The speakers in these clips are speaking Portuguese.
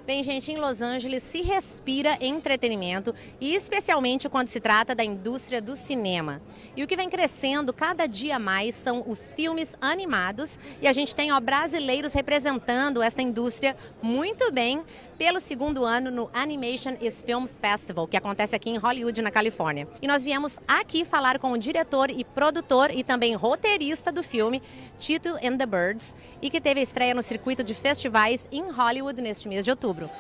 Bem, gente, em Los Angeles se respira entretenimento e especialmente quando se trata da indústria do cinema. E o que vem crescendo cada dia mais são os filmes animados e a gente tem brasileiros representando esta indústria muito bem pelo segundo ano no Animation is Film Festival, que acontece aqui em Hollywood, na Califórnia. E nós viemos aqui falar com o diretor e produtor e também roteirista do filme, Tito and the Birds, e que teve a estreia no circuito de festivais em Hollywood neste mês de outubro.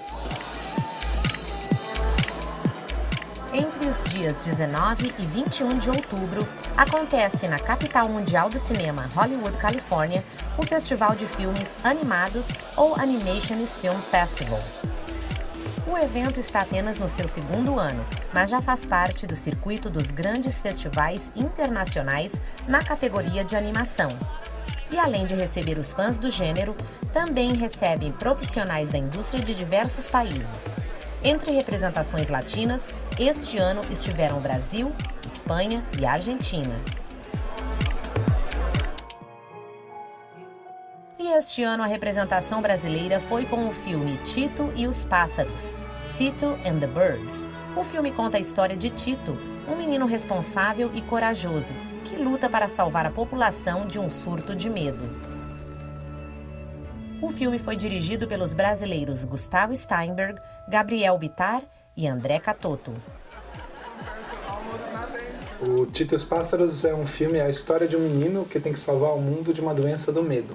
Entre os dias 19 e 21 de outubro, acontece na capital mundial do cinema, Hollywood, Califórnia, o Festival de Filmes Animados ou Animation Film Festival. O evento está apenas no seu segundo ano, mas já faz parte do circuito dos grandes festivais internacionais na categoria de animação. E além de receber os fãs do gênero, também recebem profissionais da indústria de diversos países. Entre representações latinas, este ano estiveram Brasil, Espanha e Argentina. E este ano a representação brasileira foi com o filme Tito e os Pássaros, Tito and the Birds. O filme conta a história de Tito, um menino responsável e corajoso, que luta para salvar a população de um surto de medo. O filme foi dirigido pelos brasileiros Gustavo Steinberg, Gabriel Bittar e André Catoto. O Tito e os Pássaros é um filme, é a história de um menino que tem que salvar o mundo de uma doença do medo.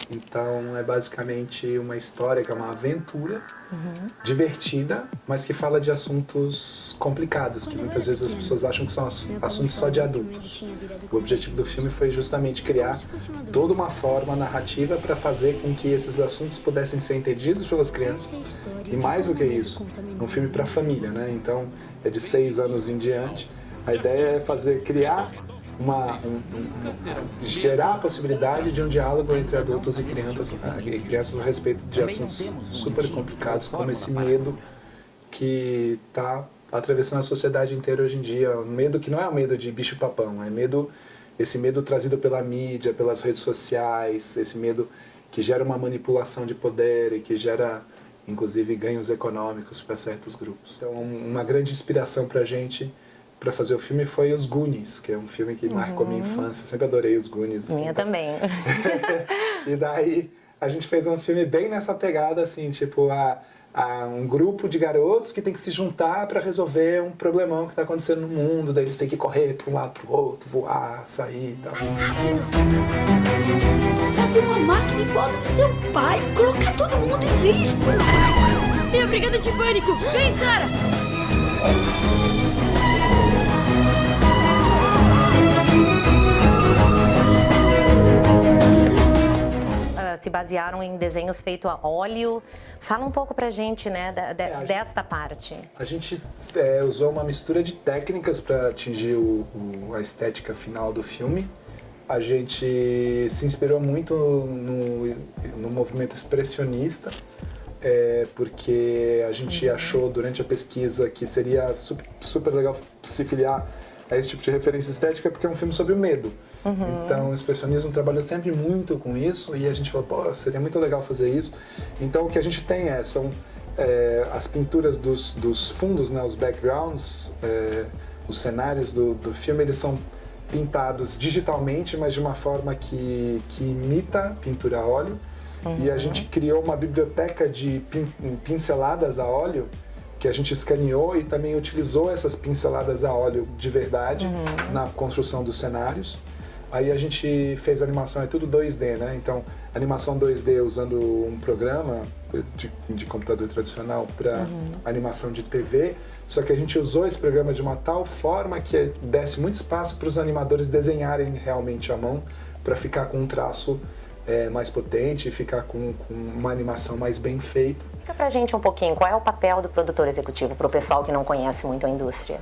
Então é basicamente uma história que é uma aventura divertida, mas que fala de assuntos complicados, que muitas vezes as pessoas acham que são assuntos só de adultos. O objetivo do filme foi justamente criar toda uma forma narrativa para fazer com que esses assuntos pudessem ser entendidos pelas crianças. E mais do que isso, um filme para a família, né? Então é de 6 anos em diante. A ideia é criar gerar a possibilidade de um diálogo entre adultos e crianças a respeito de assuntos super complicados, como esse medo que está atravessando a sociedade inteira hoje em dia. Um medo que não é um medo de bicho-papão, é esse medo trazido pela mídia, pelas redes sociais, esse medo que gera uma manipulação de poder e que gera, inclusive, ganhos econômicos para certos grupos. Então, uma grande inspiração para a gente para fazer o filme foi Os Goonies, que é um filme que marcou minha infância. Eu sempre adorei Os Goonies. Minha também. E daí a gente fez um filme bem nessa pegada, assim, tipo, um grupo de garotos que tem que se juntar para resolver um problemão que está acontecendo no mundo. Daí eles têm que correr para um lado, para o outro, voar, sair e tal. Fazer uma máquina igual do seu pai, colocar todo mundo em risco. Minha brigada de pânico! Vem, Sarah! Se basearam em desenhos feitos a óleo. Fala um pouco pra gente, né, desta parte. A gente usou uma mistura de técnicas para atingir a estética final do filme. A gente se inspirou muito no movimento expressionista, porque a gente achou durante a pesquisa que seria super legal se filiar a esse tipo de referência estética, porque é um filme sobre o medo. Então o expressionismo trabalha sempre muito com isso e a gente falou, pô, seria muito legal fazer isso. Então o que a gente tem são as pinturas dos fundos, né, os backgrounds, os cenários do filme, eles são pintados digitalmente, mas de uma forma que imita pintura a óleo. E a gente criou uma biblioteca de pinceladas a óleo, que a gente escaneou e também utilizou essas pinceladas a óleo de verdade na construção dos cenários. Aí a gente fez a animação, é tudo 2D, né? Então, animação 2D usando um programa de computador tradicional para animação de TV, só que a gente usou esse programa de uma tal forma que desse muito espaço para os animadores desenharem realmente à mão, para ficar com um traço mais potente e ficar com uma animação mais bem feita. Explica pra gente um pouquinho, qual é o papel do produtor executivo para o pessoal que não conhece muito a indústria?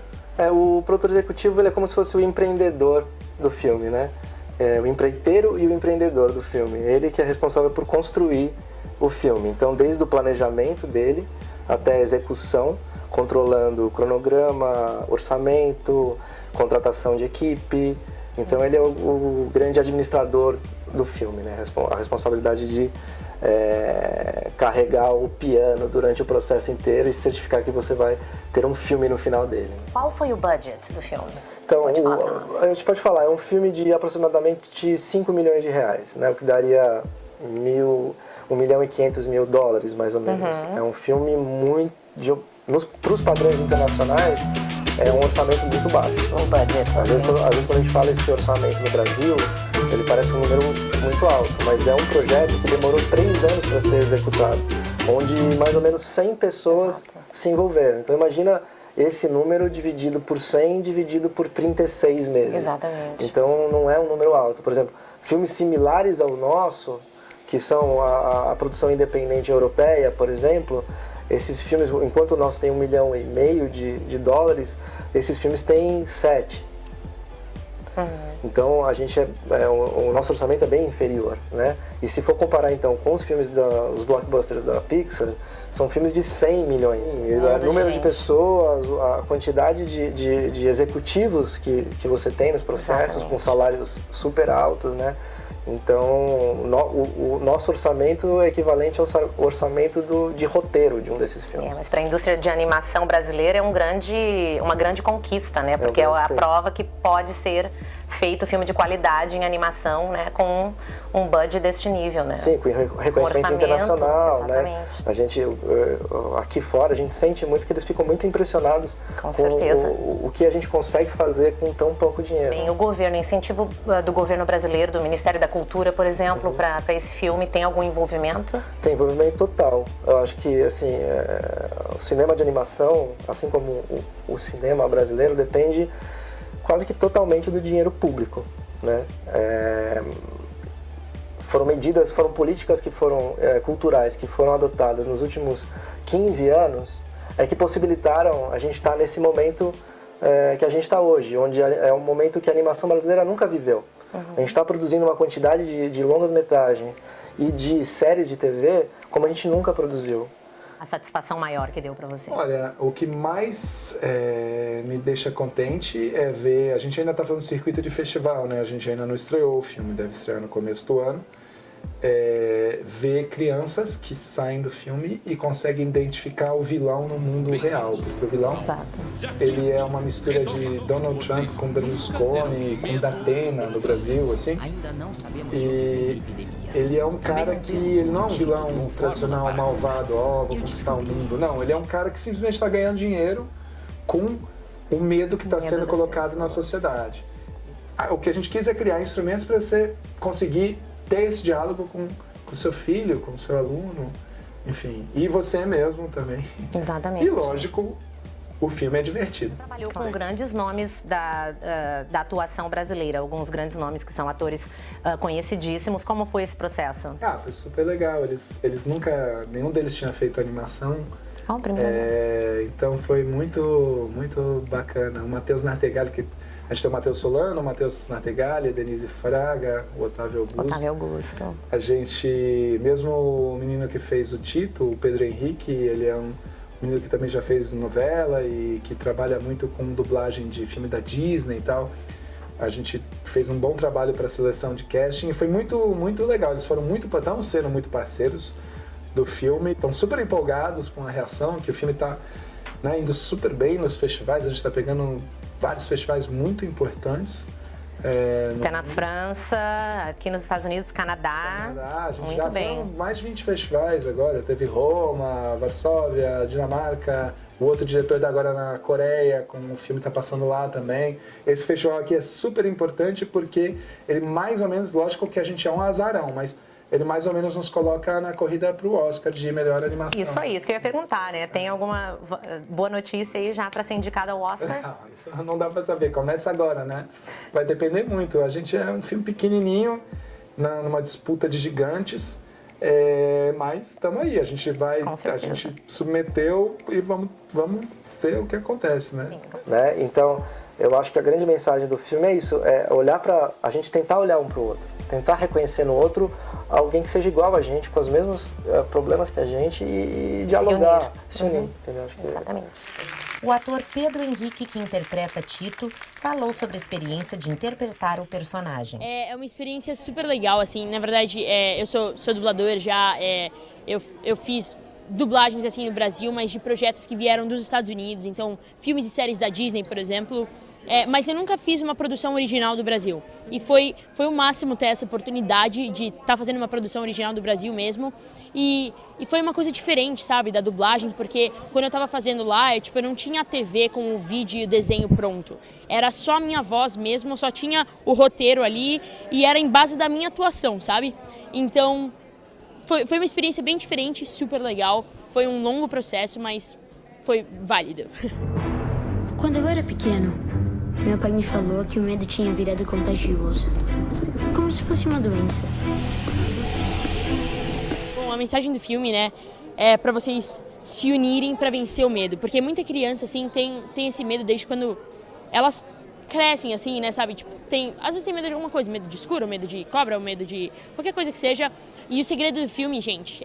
O produtor executivo, ele é como se fosse o empreendedor do filme, né? O empreiteiro e o empreendedor do filme. Ele que é responsável por construir o filme. Então, desde o planejamento dele até a execução, controlando o cronograma, orçamento, contratação de equipe. Então, ele é o grande administrador do filme, né? A responsabilidade de carregar o piano durante o processo inteiro e certificar que você vai ter um filme no final dele. Qual foi o budget do filme? Então, a gente pode falar, é um filme de aproximadamente 5 milhões de reais, né? O que daria $1.500.000, mais ou menos. É um filme muito... Para os padrões internacionais, é um orçamento muito baixo. O budget. Às vezes quando a gente fala esse orçamento no Brasil, ele parece um número muito alto, mas é um projeto que demorou 3 anos para ser executado, onde mais ou menos 100 pessoas se envolveram. Então imagina esse número dividido por 100, dividido por 36 meses. Exatamente. Então não é um número alto. Por exemplo, filmes similares ao nosso, que são a produção independente europeia, por exemplo, esses filmes, enquanto o nosso tem $1,5 milhão de dólares, esses filmes têm 7. Então a gente o nosso orçamento é bem inferior, né? E se for comparar então com os filmes os blockbusters da Pixar, são filmes de 100 milhões. O número de pessoas, a quantidade de executivos que você tem nos processos, com salários super altos, né? Então, o nosso orçamento é equivalente ao orçamento de roteiro de um desses filmes. Mas para a indústria de animação brasileira é uma grande conquista, né? Porque é a prova que pode ser feito filme de qualidade em animação, né? Com um budget deste nível, né? Sim, com reconhecimento internacional, exatamente. Né? A gente, aqui fora, a gente sente muito que eles ficam muito impressionados com certeza. O que a gente consegue fazer com tão pouco dinheiro. Bem, o governo, incentivo do governo brasileiro, do Ministério da Cultura, por exemplo, para esse filme, tem algum envolvimento? Tem envolvimento total. Eu acho que, assim, o cinema de animação, assim como o cinema brasileiro, depende quase que totalmente do dinheiro público, né? Foram políticas que foram culturais, que foram adotadas nos últimos 15 anos, que possibilitaram a gente estar nesse momento que a gente está hoje, onde é um momento que a animação brasileira nunca viveu. A gente está produzindo uma quantidade de longas-metragens e de séries de TV como a gente nunca produziu. A satisfação maior que deu para você? Olha, o que mais me deixa contente é ver... A gente ainda está falando circuito de festival, né? A gente ainda não estreou o filme, deve estrear no começo do ano. Ver crianças que saem do filme e conseguem identificar o vilão no mundo real. Porque o vilão, ele é uma mistura de Donald Trump com Berlusconi, com Datena no Brasil, assim. E ele é um cara que, ele não é um vilão tradicional, malvado, vou conquistar o mundo. Não, ele é um cara que simplesmente está ganhando dinheiro com o medo que está sendo colocado na sociedade. O que a gente quis é criar instrumentos para você conseguir ter esse diálogo com o seu filho, com o seu aluno, enfim, e você mesmo também. Exatamente. E lógico, o filme é divertido. Trabalhou com grandes nomes da atuação brasileira, alguns grandes nomes que são atores conhecidíssimos. Como foi esse processo? Foi super legal. Eles nunca, nenhum deles tinha feito animação. Então foi muito, muito bacana. O Matheus Nartegalli, a gente tem o Matheus Solano, o Matheus Nartegalli, a Denise Fraga, o Otávio Augusto. A gente, mesmo o menino que fez o Tito, o Pedro Henrique, ele é um menino que também já fez novela e que trabalha muito com dublagem de filme da Disney e tal. A gente fez um bom trabalho para a seleção de casting e foi muito, muito legal. Eles estão sendo muito parceiros do filme, estão super empolgados com a reação, que o filme está indo super bem nos festivais. A gente está pegando vários festivais muito importantes. Até na França, aqui nos Estados Unidos, Canadá. A gente muito já bem. foram mais de 20 festivais agora. Teve Roma, Varsóvia, Dinamarca. O outro diretor está agora na Coreia, com o filme está passando lá também. Esse festival aqui é super importante porque ele mais ou menos, lógico que a gente é um azarão, mas ele mais ou menos nos coloca na corrida para o Oscar de melhor animação. Isso que eu ia perguntar, né? Tem alguma boa notícia aí já para ser indicado ao Oscar? Isso não dá para saber, começa agora, né? Vai depender muito. A gente é um filme pequenininho, numa disputa de gigantes, mas estamos aí. A gente submeteu e vamos ver o que acontece, né? Então, eu acho que a grande mensagem do filme é isso, a gente tentar olhar um para o outro, tentar reconhecer no outro alguém que seja igual a gente, com os mesmos problemas que a gente e dialogar, se unir, entendeu? Acho que exatamente. o ator Pedro Henrique, que interpreta Tito, falou sobre a experiência de interpretar o personagem. É uma experiência super legal, assim, na verdade, eu sou dublador já, eu fiz dublagens assim no Brasil, mas de projetos que vieram dos Estados Unidos, então filmes e séries da Disney, por exemplo, mas eu nunca fiz uma produção original do Brasil. E foi o máximo ter essa oportunidade de estar fazendo uma produção original do Brasil mesmo. E foi uma coisa diferente, sabe, da dublagem, porque quando eu estava fazendo lá, eu não tinha a TV com o vídeo e o desenho pronto. Era só a minha voz mesmo, eu só tinha o roteiro ali e era em base da minha atuação, sabe? Então, foi uma experiência bem diferente, super legal. Foi um longo processo, mas foi válido. Quando eu era pequeno, meu pai me falou que o medo tinha virado contagioso. Como se fosse uma doença. Bom, a mensagem do filme, né, é para vocês se unirem para vencer o medo. Porque muita criança, assim, tem esse medo desde quando elas crescem, assim, né, sabe? Tipo, às vezes tem medo de alguma coisa, medo de escuro, medo de cobra, medo de qualquer coisa que seja. E o segredo do filme, gente,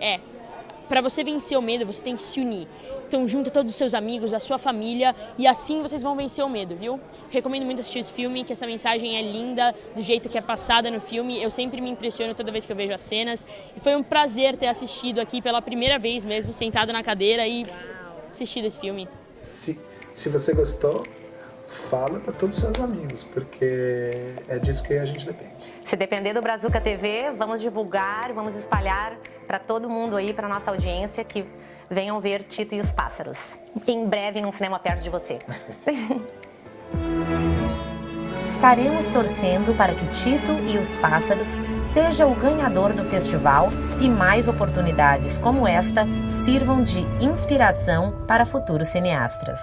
para você vencer o medo, você tem que se unir. Então junta todos os seus amigos, a sua família, e assim vocês vão vencer o medo, viu? Recomendo muito assistir esse filme, que essa mensagem é linda, do jeito que é passada no filme. Eu sempre me impressiono toda vez que eu vejo as cenas. E foi um prazer ter assistido aqui pela primeira vez mesmo, sentado na cadeira e assistido esse filme. Se você gostou, fala para todos os seus amigos, porque é disso que a gente depende. Se depender do Brazuca TV, vamos divulgar, vamos espalhar para todo mundo aí, para nossa audiência, que venham ver Tito e os Pássaros. Em breve, em um cinema perto de você. Estaremos torcendo para que Tito e os Pássaros seja o ganhador do festival e mais oportunidades como esta sirvam de inspiração para futuros cineastas.